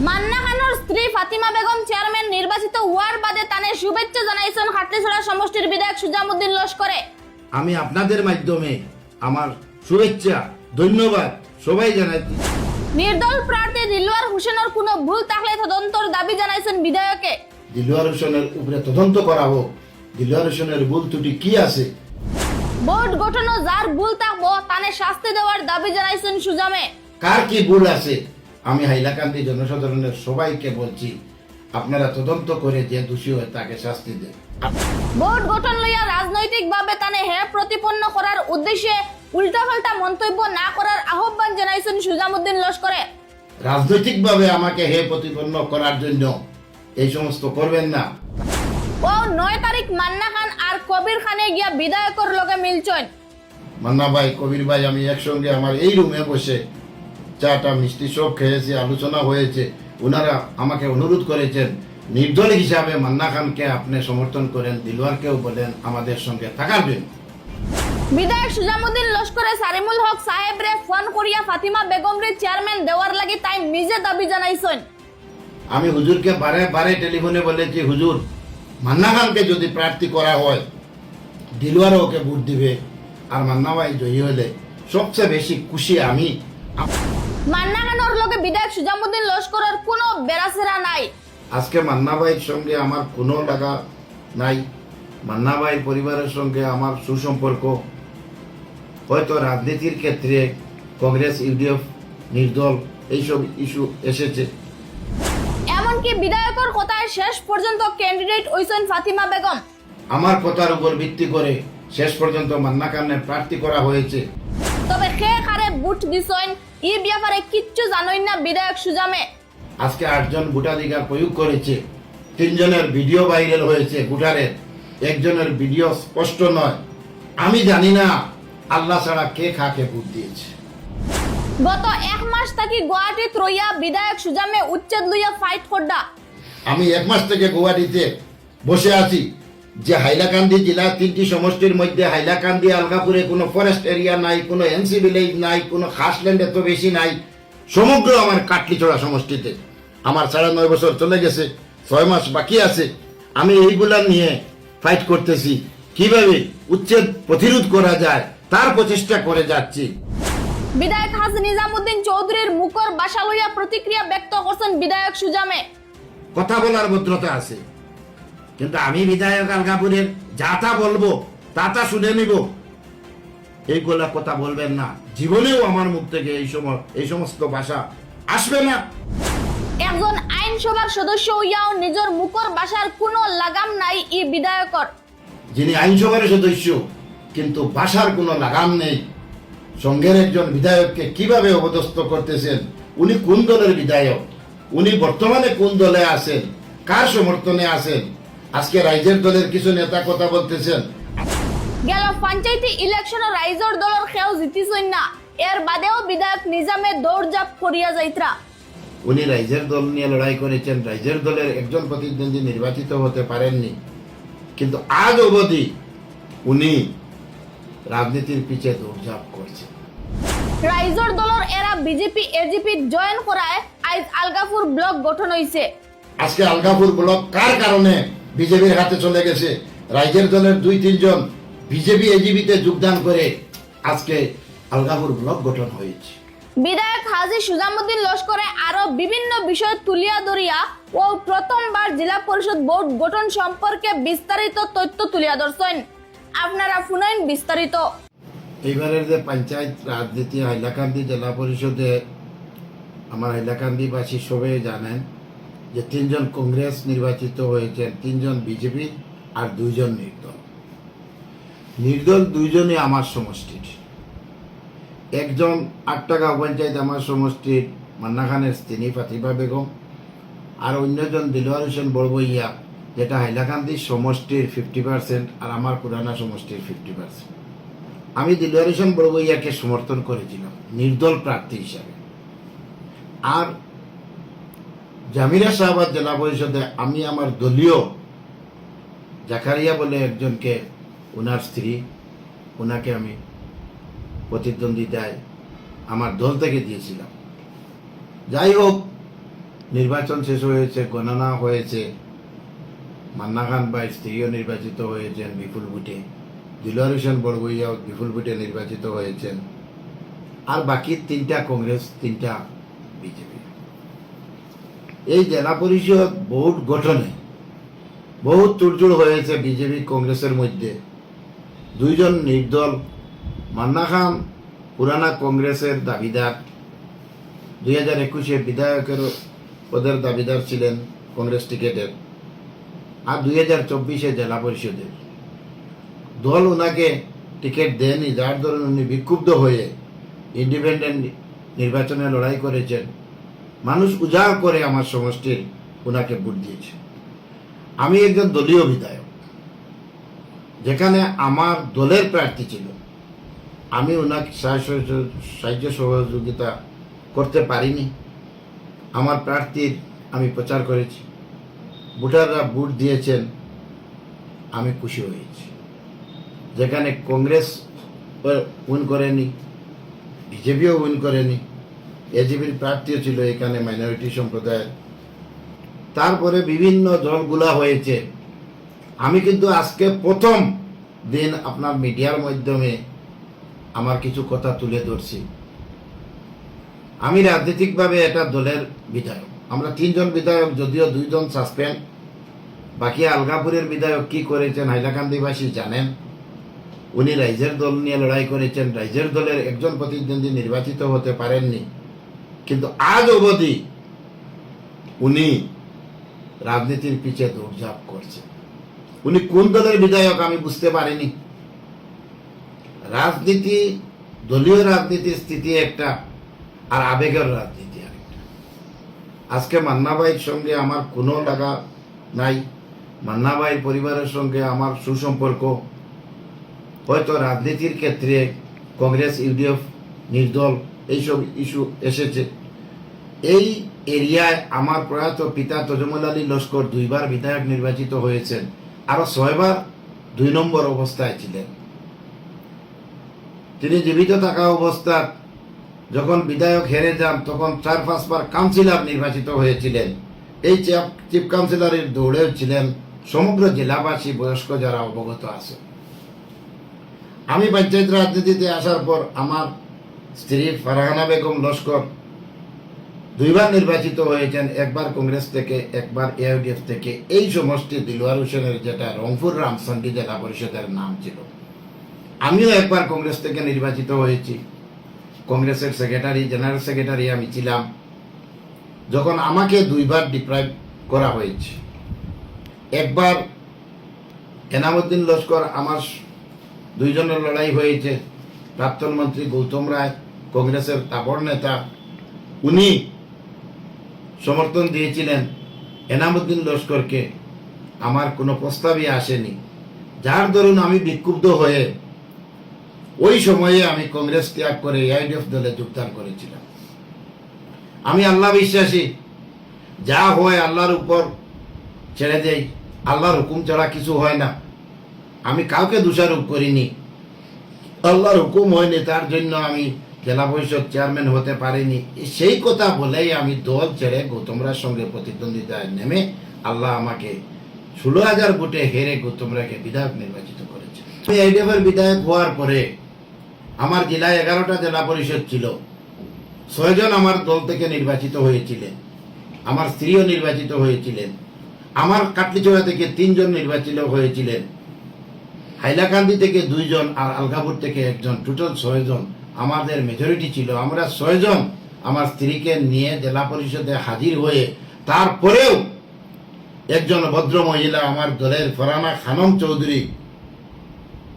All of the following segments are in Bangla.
মান্না খানের স্ত্রী ফাতিমা বেগম চেয়ারম্যান নির্বাচিত হওয়ার বাদে তানে শুভেচ্ছা জানাইছেন হাটলিছড়া সমষ্টির বিধায়ক সুজামউদ্দিন লস্করে। আমি আপনাদের মাধ্যমে আমার শুভেচ্ছা ধন্যবাদ সবাই জানাচ্ছি। নির্দল প্রার্থী দিলওয়ার হোসেনের কোনো ভুল থাকলে তদন্তর দাবি জানাইছেন বিধায়কে। দিলওয়ার হোসেনের উপরে তদন্ত করা হোক, দিলওয়ার হোসেনের ভুল ত্রুটি কি আছে। বোর্ড গঠনও যার ভুল থাকবো তানে শাস্তি দেওয়ার দাবি জানাইছেন সুজামে। কার কি ভুল আছে আমি হাইলাকান্দি জনসাধারণের সবাইকে বলছি, আপনারা তদন্ত করে যে দোষী হয় তাকে শাস্তি দেন। বোর্ড গঠন লইয়া রাজনৈতিকভাবে তানে প্রতিপন্ন করার উদ্দেশ্যে উল্টাপাল্টা মন্তব্য না করার আহ্বান জানাইছেন সুজামউদ্দিন লস্করে। রাজনৈতিকভাবে আমাকে প্রতিপন্ন করার জন্য এই সমস্ত করবেন না। ও 9 তারিখ মান্না খান আর কবির খানে গিয়া বিধায়কর লগে মিলছেন। মান্না ভাই, কবির ভাই, আমি একসঙ্গে আমার এই রুমে বসে চাটা মিষ্টি সব খেয়েছি, আলোচনা হয়েছে। ওনারা আমাকে অনুরোধ করেছেন নির্দল হিসাবে মান্না খানকে আপনি সমর্থন করেন, দিলওয়ারকেও বলেন আমাদের সঙ্গে থাকার জন্য। বিধায়ক সুজামউদ্দিন লস্করে সারিমুল হক সাহেবরে ফোন করিয়া ফাতিমা বেগমরে চেয়ারম্যান দেওয়ার লাগি তাই নিজে দাবি জানাইছেন। আমি হুজুরকে বারে বারে টেলিফোনে বলেছি, হুজুর মান্না খানকে যদি প্রার্থী করা হয় দিলওয়ারও ওকে ভোট দিবে, আর মান্না ভাই জয়ী হলে সবচেয়ে বেশি খুশি আমি। মান্না খানের লগে বিধায়ক সুজামউদ্দিন লস্করের কোনো বেরাসেরা নাই। আজকে মান্না ভাইয়ের সঙ্গে আমার কোনো লাগা নাই। মান্না ভাই পরিবারের সঙ্গে আমার সুসম্পর্ক। হয়তো রাজনীতির ক্ষেত্রে কংগ্রেস, ইউডিএফ, নির্দল এইসব ইস্যু এসেছে। এমনকি বিধায়কের কথায় শেষ পর্যন্ত ক্যান্ডিডেট হইছেন ফাতিমা বেগম। আমার কথার উপর ভিত্তি করে শেষ পর্যন্ত মান্না খানের প্রার্থী করা হয়েছে। তবে কে কারে ভোট দিছেন এই ব্যাপারে কিচ্ছু জানেন না বিধায়ক সুজামে। আজকে 8 জন ভোটাধিকার প্রয়োগ করেছে, 3 জনের ভিডিও ভাইরাল হয়েছে ভোটারের, একজনের ভিডিও স্পষ্ট নয়। আমি জানি না আল্লাহ ছাড়া কে কাকে ভোট দিয়েছে। গত 1 মাস থাকি গুয়াহাটিত রইয়া বিধায়ক সুজামে উচ্ছেদ লইয়া ফাইট করডা। আমি 1 মাস থেকে গুয়াহাটিতে বসে আছি যে হাইলাকান্দি জেলা 3টি সমষ্টির মধ্যে হাইলাকান্দি, আলগাপুরে কোনো ফরেস্ট এরিয়া নাই, কোনো এনসি ভিলেজ নাই, কোনো খাসল্যান্ড এত বেশি নাই। সমগ্র আমার কাটলিছড়া সমষ্টিতে আমার 9.5 বছর চলে গেছে, 6 মাস বাকি আছে। আমি এইগুলা নিয়ে ফাইট করতেছি, কিভাবে উচ্ছেদ প্রতিরোধ করা যায় তার প্রচেষ্টা করে যাচ্ছি। বিধায়ক হাজী নিজামউদ্দিন চৌধুরীর মুখর বাসা লইয়া প্রতিক্রিয়া ব্যক্ত করছেন বিধায়ক সুজামে। কথা বলার ভদ্রতা আছে, কিন্তু আমি বিধায়ক আলগাপুরের যা তা বলবো তা শুনে নিব, এইগুলা কথা বলবেন না। জীবনেও আমার মুখ থেকে এই সমস্ত ভাষা আসবে না। একজন আইনসভার সদস্য হইয়াও নিজের মুখর বাসার কোনো লাগাম নাই এই বিধায়কর। যিনি আইনসভার সদস্য কিন্তু ভাষার কোনো লাগাম নেই, সঙ্গের একজন বিধায়ককে কিভাবে অপদস্থ করতেছেন। উনি কোন দলের বিধায়ক, উনি বর্তমানে কোন দলে আছেন, কার সমর্থনে আছেন। আজকে রাইজের দলের কিছু নেতা কথা বলতেছেন। গেল পঞ্চায়েতি ইলেকশন রাইজর দলের কেউ জিতিছেন না, এর বাদেও বিধায়ক নিজামে দৌড়ঝাঁপ করিয়া যাইত্রা। উনি রাইজের দল নিয়ে লড়াই করেছেন, রাইজের দলের একজন প্রতিদ্বন্দ্বী নির্বাচিত হতে পারেননি, কিন্তু আজ অবধি উনি রাজনীতির পিছে দৌড়ঝাঁপ করছেন। রাইজর দলের এরা বিজেপি এজিপি জয়েন করায় আজ আলগাপুর ব্লক গঠন হইছে। আজকে আলগাপুর ব্লক কার কারণে বিজেপির হাতে চলে গেছে? রাইজের দলের 2-3 জন বিজেপি এজিপিতে যোগদান করে আজকে আলগাপুর ব্লক গঠন হয়েছে। বিধায়ক হাজী সুজামউদ্দিন লস্করে আরো বিভিন্ন বিষয় তুলিয়া ধরিয়া ও প্রথমবার জেলা পরিষদ বোর্ড গঠন সম্পর্কে বিস্তারিত তথ্য তুলিয়া ধরছেন। আপনারা শুনেন বিস্তারিত। এইবারের যে পঞ্চায়েত রাজনীতি হাইলাকান্দি জেলা পরিষদে আমার হাইলাকান্দিবাসী সবাই জানেন যে 3 জন কংগ্রেস নির্বাচিত হয়েছেন, 3 জন বিজেপি আর 2 জন নির্দল। নির্দল 2 জনই আমার সমষ্টির। একজন 8 টাকা পঞ্চায়েত আমার সমষ্টির মান্না খানের স্ত্রী ফাতিমা বেগম, আর অন্যজন দিলওয়ার হোসেন বড়বইয়া, যেটা হাইলাকান্দি সমষ্টির 50% আর আমার পুরানা সমষ্টির 50%। আমি দিলওয়ার হোসেন বড়বইয়াকে সমর্থন করেছিলাম নির্দল প্রার্থী হিসাবে। আর জামিরা শাহবাদ জেলা পরিষদে আমি আমার দলীয় জাকারিয়া বলে একজনকে, ওনার স্ত্রী, ওনাকে আমি প্রতিদ্বন্দ্বিতায় আমার দল থেকে দিয়েছিলাম। যাই হোক, নির্বাচন শেষ হয়েছে, গণনা হয়েছে, মান্না খান ভাই স্ত্রীও নির্বাচিত হয়েছেন বিপুল ভোটে, দিলওয়ার হোসেন বড়ভূইয়াও বিপুল ভোটে নির্বাচিত হয়েছেন, আর বাকি 3টা কংগ্রেস, 3টা বিজেপি। এই জেলা পরিষদ বোর্ড গঠনে বহুত তুড়জুড় হয়েছে বিজেপি কংগ্রেসের মধ্যে। 2 জন নির্দল, মান্না খান পুরানা কংগ্রেসের দাবিদার, 2021-এ বিধায়কের পদের দাবিদার ছিলেন কংগ্রেস টিকেটের, আর 2024-এ জেলা পরিষদের। দল ওনাকে টিকিট দেয়নি, যার দরুন উনি বিক্ষুব্ধ হয়ে ইন্ডিপেন্ডেন্ট নির্বাচনে লড়াই করেছেন। মানুষ উজাড় করে আমার সমষ্টির ওনাকে ভোট দিয়েছে। আমি একজন দলীয় বিধায়ক, যেখানে আমার দলের প্রার্থী ছিল, আমি ওনাকে সাহায্য সহযোগিতা করতে পারিনি। আমার প্রার্থীর আমি প্রচার করেছি, ভোটাররা ভোট দিয়েছেন, আমি খুশি হয়েছি। যেখানে কংগ্রেস উইন করেনি, বিজেপিও উইন করেনি, এজিপির প্রার্থীও ছিল এখানে মাইনরিটি সম্প্রদায়ের। তারপরে বিভিন্ন দলগুলা হয়েছে। আমি কিন্তু আজকে প্রথম দিন আপনার মিডিয়ার মাধ্যমে আমার কিছু কথা তুলে ধরছি। আমি রাজনৈতিকভাবে এটা দলের বিধায়ক। আমরা 3 জন বিধায়ক, যদিও 2 জন সাসপেন্ড। বাকি আলগাপুরের বিধায়ক কি করেছেন হাইলাকান্দিবাসী জানেন। উনি রাইজের দল নিয়ে লড়াই করেছেন, রাইজের দলের একজন প্রতিদ্বন্দ্বী নির্বাচিত হতে পারেননি, কিন্তু আজ অবধি উনি রাজনীতির পিছে দৌড়ঝাঁপ করছেন। উনি কোন দলের বিধায়ক আমি বুঝতে পারিনি। রাজনীতি, দলীয় রাজনীতির স্থিতি একটা, আর আবেগের রাজনীতি আরেকটা। আজকে মান্না ভাইয়ের সঙ্গে আমার কোনো লাগা নাই, মান্না ভাইয়ের পরিবারের সঙ্গে আমার সুসম্পর্ক। হয়তো রাজনীতির ক্ষেত্রে কংগ্রেস, ইউডিএফ, নির্দল এইসব ইস্যু এসেছে। এই এরিয়ায় আমার প্রয়াত পিতা তজমল আলী লস্কর 2 বার বিধায়ক নির্বাচিত হয়েছেন, আরো 6 বার 2 নম্বর অবস্থায় ছিলেন। তিনি জীবিত থাকা অবস্থা যখন বিধায়ক হেরে যান, তখন 4-5 বার কাউন্সিলর নির্বাচিত হয়েছিলেন। এই চিফ কাউন্সিলরের দৌড়েও ছিলেন সমগ্র জেলাবাসী, বয়স্ক যারা অবগত আছে। আমি পঞ্চায়েত রাজনীতিতে আসার পর আমার স্ত্রী ফারহানা বেগম লস্কর 2 বার নির্বাচিত হয়েছেন, 1 বার কংগ্রেস থেকে, 1 বার এআইডিএফ থেকে। এই সমষ্টি দিলওয়ার হোসেনের, যেটা রংপুর রামসন্ডি জেলা পরিষদের নাম ছিল। আমিও 1 বার কংগ্রেস থেকে নির্বাচিত হয়েছি, কংগ্রেসের সেক্রেটারি, জেনারেল সেক্রেটারি আমি ছিলাম। যখন আমাকে 2 বার ডিপ্রাইভ করা হয়েছে, 1 বার এনামুদ্দিন লস্কর, আমার 2 জনের লড়াই হয়েছে। প্রাক্তন মন্ত্রী গৌতম রায়, কংগ্রেসের তাবড় নেতা, উনি সমর্থন দিয়েছিলেন এনামুদ্দিন লস্করকে। আমার কোনো প্রস্তাবই আসেনি, যার দরুন আমি বিক্ষুব্ধ হয়ে ওই সময়ে আমি কংগ্রেস ত্যাগ করে এআইডিএফ দলে যোগদান করেছিলাম। আমি আল্লাহ বিশ্বাসী, যা হয় আল্লাহর উপর ছেড়ে দেই। আল্লাহর হুকুম ছাড়া কিছু হয় না। আমি কাউকে দোষারোপ করিনি, আল্লাহর হুকুম হয়নি, তার জন্য আমি জেলা পরিষদ চেয়ারম্যান হতে পারিনি। সেই কথা বলেই আমি দল ছেড়ে গৌতমরার সঙ্গে প্রতিদ্বন্দ্বিতায় নেমে আল্লাহ আমাকে 16,000 ভোটে হেরে গৌতমরাকে বিধায়ক নির্বাচিত করেছে। আমি এআইডিএফের বিধায়ক হওয়ার পরে আমার জেলায় 11টা জেলা পরিষদ ছিল, 6 জন আমার দল থেকে নির্বাচিত হয়েছিলেন, আমার স্ত্রীও নির্বাচিত হয়েছিলেন, আমার কাটলিচড়া থেকে 3 জন নির্বাচিত হয়েছিলেন, হাইলাকান্দি থেকে 2 জন, আর আলগাপুর থেকে 1 জন, টোটাল 6 জন আমাদের মেজরিটি ছিল। আমরা 6 জন আমার স্ত্রীকে নিয়ে জেলা পরিষদে হাজির হয়ে, তারপরেও একজন ভদ্র মহিলা আমার দলের ফরহানা খানম চৌধুরী,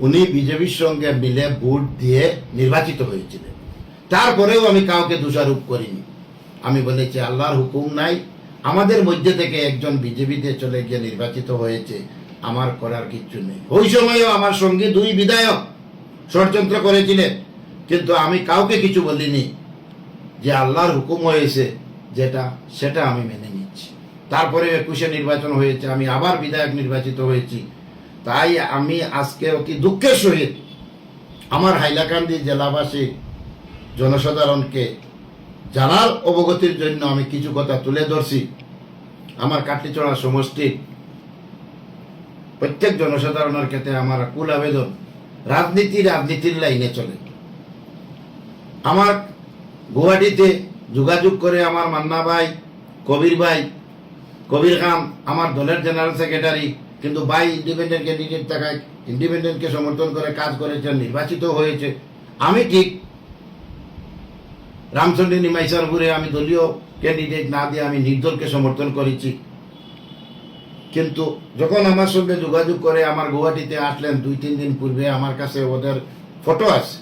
উনি বিজেপির সঙ্গে মিলে ভোট দিয়ে নির্বাচিত হয়েছিলেন। তারপরেও আমি কাউকে দোষারোপ করিনি। আমি বলেছি আল্লাহর হুকুম নাই, আমাদের মধ্যে থেকে একজন বিজেপিতে চলে গিয়ে নির্বাচিত হয়েছে, আমার করার কিচ্ছু নেই। ওই সময়ও আমার সঙ্গে 2 বিধায়ক ষড়যন্ত্র করেছিলেন, কিন্তু আমি কাউকে কিছু বলিনি। যে আল্লাহর হুকুম হয়েছে যেটা, সেটা আমি মেনে নিচ্ছি। তারপরে 21-এ নির্বাচন হয়েছে, আমি আবার বিধায়ক নির্বাচিত হয়েছি। তাই আমি আজকে অতি দুঃখের সহিত আমার হাইলাকান্দি জেলাবাসী জনসাধারণকে জানার অবগতির জন্য আমি কিছু কথা তুলে ধরছি। আমার কাটলিচড়া সমষ্টির প্রত্যেক জনসাধারণের ক্ষেত্রে আমার কুল আবেদন, রাজনীতির লাইনে চলে। আমার গুয়াহাটিতে যোগাযোগ করে আমার মান্না ভাই, কবির খান আমার দলের জেনারেল সেক্রেটারি, কিন্তু ভাই ইন্ডিপেন্ডেন্ট ক্যান্ডিডেট থাকায় ইন্ডিপেন্ডেন্টকে সমর্থন করে কাজ করেছেন, নির্বাচিত হয়েছে। আমি ঠিক রামচন্দ্রী নিমাইসারপুরে আমি দলীয় ক্যান্ডিডেট না দিয়ে আমি নির্দলকে সমর্থন করেছি। কিন্তু যখন আমার সঙ্গে যোগাযোগ করে আমার গুয়াহাটিতে আসলেন 2-3 দিন পূর্বে, আমার কাছে ওদের ফটো আছে।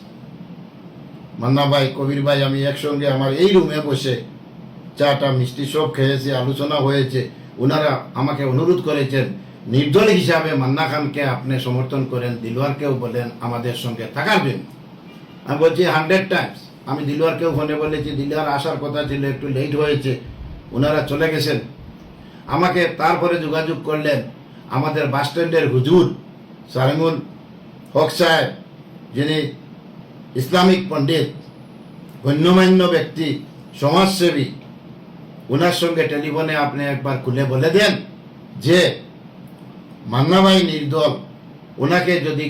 মান্না ভাই, কবির ভাই, আমি একসঙ্গে আমার এই রুমে বসে চাটা মিষ্টি সব খেয়েছি, আলোচনা হয়েছে। ওনারা আমাকে অনুরোধ করেছেন নির্দল হিসাবে মান্না খানকে আপনি সমর্থন করেন, দিলওয়ারকেও বলেন আমাদের সঙ্গে থাকার জন্য। আমি বলছি 100 টাইমস। আমি দিলওয়ারকেও ফোনে বলেছি, দিলওয়ার আসার কথা ছিল, একটু লেট হয়েছে, ওনারা চলে গেছেন। আমাকে তারপরে যোগাযোগ করলেন আমাদের বাস স্ট্যান্ডের হুজুর সারিমুল হক সাহেব, যিনি ইসলামিক পণ্ডিত, গণ্যমান্য ব্যক্তি, সমাজসেবী। ওনার সঙ্গে টেলিফোনে আপনি একবার খুলে বলে দেন যে মান্না ভাই নির্দল, ওনাকে যদি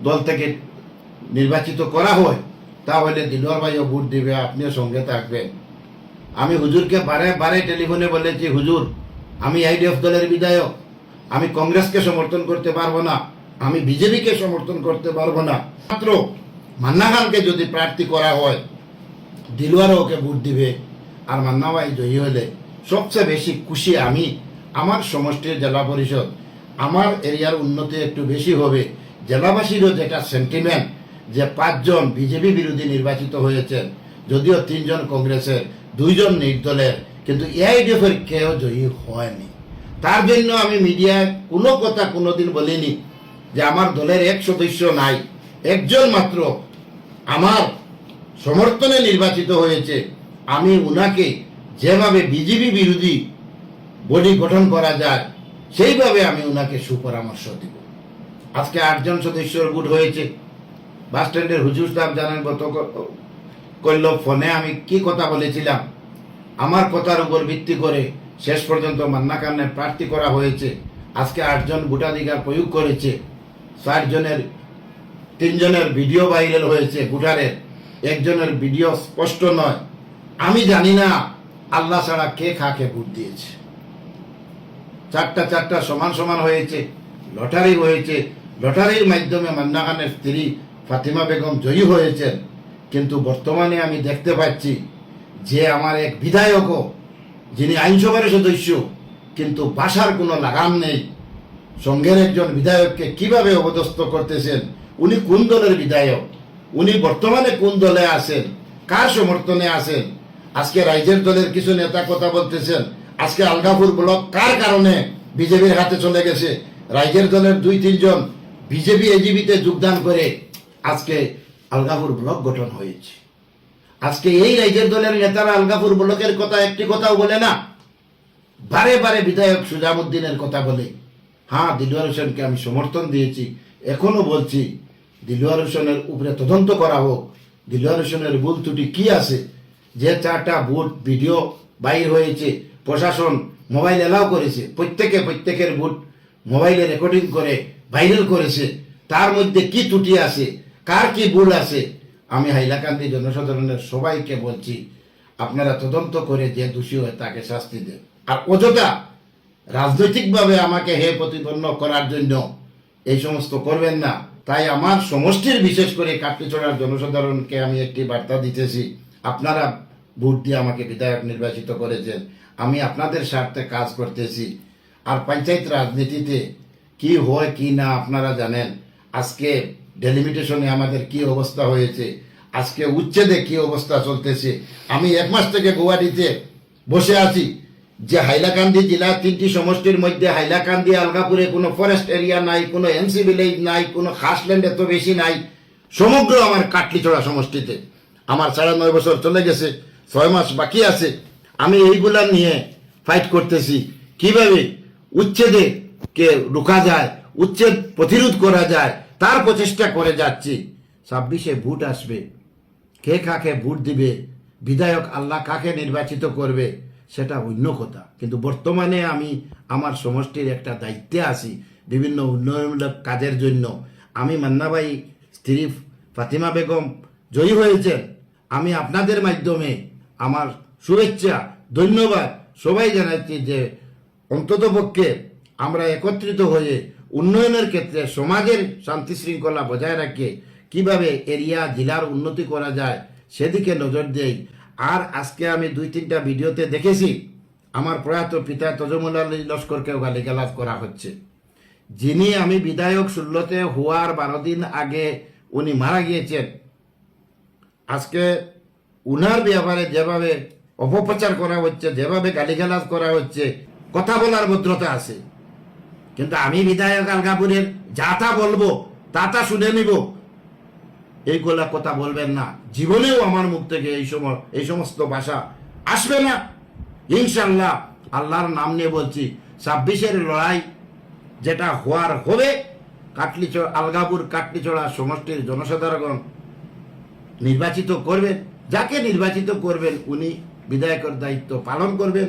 দল থেকে নির্বাচিত করা হয় তাহলে দিলওয়ার ভাইও ভোট দিবে, আপনিও সঙ্গে থাকবেন। আমি হুজুরকে বারে বারে টেলিফোনে বলেছি, হুজুর আমি আইডিএফ দলের বিধায়ক, আমি কংগ্রেসকে সমর্থন করতে পারবো না, আমি বিজেপিকে সমর্থন করতে পারবো না। মাত্র মান্না খানকে যদি প্রার্থী করা হয় দিলওয়ারও ওকে ভোট দিবে, আর মান্না ভাই জয়ী হলে সবচেয়ে বেশি খুশি আমি। আমার সমষ্টির জেলা পরিষদ, আমার এরিয়ার উন্নতি একটু বেশি হবে। জেলাবাসীরও যেটা সেন্টিমেন্ট যে 5 জন বিজেপি বিরোধী নির্বাচিত হয়েছেন, যদিও 3 জন কংগ্রেসের, 2 জন নির্দলের, কিন্তু এআইডিএফের কেউ জয়ী হয়নি। তার জন্য আমি মিডিয়ায় কোনো কথা কোনোদিন বলিনি যে আমার দলের এক সদস্য নাই, একজন মাত্র আমার সমর্থনে নির্বাচিত হয়েছে। আমি উনাকে যেভাবে বিজেপি বিরোধী বডি গঠন করা যায় সেইভাবে আমি উনাকে সুপরামর্শ দিব। আজকে 8 জন সদস্যর ভোট হয়েছে। বাস স্ট্যান্ডের হুজুর সাহেব জানেন গত করল ফোনে আমি কি কথা বলেছিলাম। আমার কথার উপর ভিত্তি করে শেষ পর্যন্ত মান্না খানের প্রার্থী করা হয়েছে। আজকে 8 জন ভোটাধিকার প্রয়োগ করেছে। 60 জনের 3 জনের ভিডিও ভাইরাল হয়েছে ভোটারের, একজনের ভিডিও স্পষ্ট নয়। আমি জানি না আল্লাহ ছাড়া কে কাকে ভোট দিয়েছে। 4টা সমান সমান হয়েছে, লটারি হয়েছে। লটারির মাধ্যমে মান্না খানের স্ত্রী ফাতিমা বেগম জয়ী হয়েছেন। কিন্তু বর্তমানে আমি দেখতে পাচ্ছি যে আমার এক বিধায়কও, যিনি আইনসভার সদস্য, কিন্তু ভাষার কোনো লাগাম নেই। সঙ্গের একজন বিধায়ককে কিভাবে অপদস্থ করতেছেন। উনি কোন দলের বিধায়ক, উনি বর্তমানে কোন দলে আছেন, কার সমর্থনে আছেন। আজকে রাইজের দলের কিছু নেতা কথা বলতেছেন আজকে আলগাপুর ব্লক কার কারণে বিজেপির হাতে চলে গেছে। রাইজের দলের 2-3 জন বিজেপি এজিবিতে যোগদান করে আজকে আলগাপুর ব্লক গঠন হয়েছে। আজকে এই রাইজের দলের নেতারা আলগাপুর ব্লকের কথা একটি কথাও বলে না, বারে বারে বিধায়ক সুজামুদ্দিনের কথা বলে। হ্যাঁ, দিলওয়ার হোসেনকে আমি সমর্থন দিয়েছি, এখনো বলছি দিলওয়ার হোসেনের উপরে তদন্ত করা হোক। দিলওয়ার হোসেনের ভুল ত্রুটি কি আছে? যে 4টা ভোট ভিডিও বাইর হয়েছে, প্রশাসন মোবাইল এলাও করেছে, প্রত্যেকের ভোট মোবাইলে রেকর্ডিং করে ভাইরাল করেছে। তার মধ্যে কি ত্রুটি আছে, কার কি ভুল আছে, আমি হাইলাকান্দি জনসাধারণের সবাইকে বলছি আপনারা তদন্ত করে যে দোষী হয় তাকে শাস্তি দেন। আর অযথা রাজনৈতিকভাবে আমাকে হে প্রতিপন্ন করার জন্য এই সমস্ত করবেন না। তাই আমার সমষ্টির বিশেষ করে কাটলিছড়ার জনসাধারণকে আমি একটি বার্তা দিতেছি, আপনারা ভোট দিয়ে আমাকে বিধায়ক নির্বাচিত করেছেন, আমি আপনাদের স্বার্থে কাজ করতেছি। আর পঞ্চায়েত রাজনীতিতে কি হয় কি না আপনারা জানেন। আজকে ডেলিমিটেশনে আমাদের কি অবস্থা হয়েছে, আজকে উচ্ছেদে কি অবস্থা চলতেছে। আমি 1 মাস থেকে গুয়াহাটিতে বসে আছি যে হাইলাকান্দি জেলা 3টি সমষ্টির মধ্যে হাইলাকান্দি আলগাপুরে কোনো ফরেস্ট এরিয়া নাই, কোনো এনসি ভিলেজ নাই, কোনো খাসল্যান্ড এত বেশি নাই। সমগ্র আমার কাটলিছড়া সমষ্টিতে আমার 9.5 বছর চলে গেছে, 6 মাস বাকি আছে। আমি এইগুলা নিয়ে ফাইট করতেছি, কিভাবে উচ্ছেদে কে রোকা যায়, উচ্ছেদ প্রতিরোধ করা যায়, তার প্রচেষ্টা করে যাচ্ছি। 26-এ ভোট আসবে, কে কাকে ভোট দিবে বিধায়ক আল্লাহ কাকে নির্বাচিত করবে সেটা অন্য কথা, কিন্তু বর্তমানে আমি আমার সমষ্টির একটা দায়িত্বে আছি বিভিন্ন উন্নয়নমূলক কাজের জন্য। আমি মান্নাভাই স্ত্রী ফাতিমা বেগম জয়ী হয়েছেন, আমি আপনাদের মাধ্যমে আমার শুভেচ্ছা ধন্যবাদ সবাই জানাচ্ছি যে অন্ততপক্ষে আমরা একত্রিত হয়ে উন্নয়নের ক্ষেত্রে সমাজের শান্তি শৃঙ্খলা বজায় রাখে কিভাবে এরিয়া জেলার উন্নতি করা যায় সেদিকে নজর দেই। আর আজকে আমি 2-3টা ভিডিওতে দেখেছি আমার প্রয়াত পিতা তজমুল আলী লস্করকেও গালিগালাজ করা হচ্ছে, যিনি আমি বিধায়ক 16তে হওয়ার 12 দিন আগে উনি মারা গিয়েছেন। আজকে উনার ব্যাপারে যেভাবে অপপ্রচার করা হচ্ছে, যেভাবে গালিগালাজ করা হচ্ছে, কথা বলার ভদ্রতা আছে, কিন্তু আমি বিধায়ক আলগাপুরের যা তা বলবো তা শুনে নিব, এইগুলা কথা বলবেন না। জীবনেও আমার মুখ থেকে এই সমস্ত ভাষা আসবে না ইনশাল্লাহ। আল্লাহর নাম নিয়ে বলছি, 26-এর লড়াই যেটা হওয়ার হবে, আলগাপুর কাটলিচড়া সমষ্টির জনসাধারণ নির্বাচিত করবেন, যাকে নির্বাচিত করবেন উনি বিধায়কের দায়িত্ব পালন করবেন।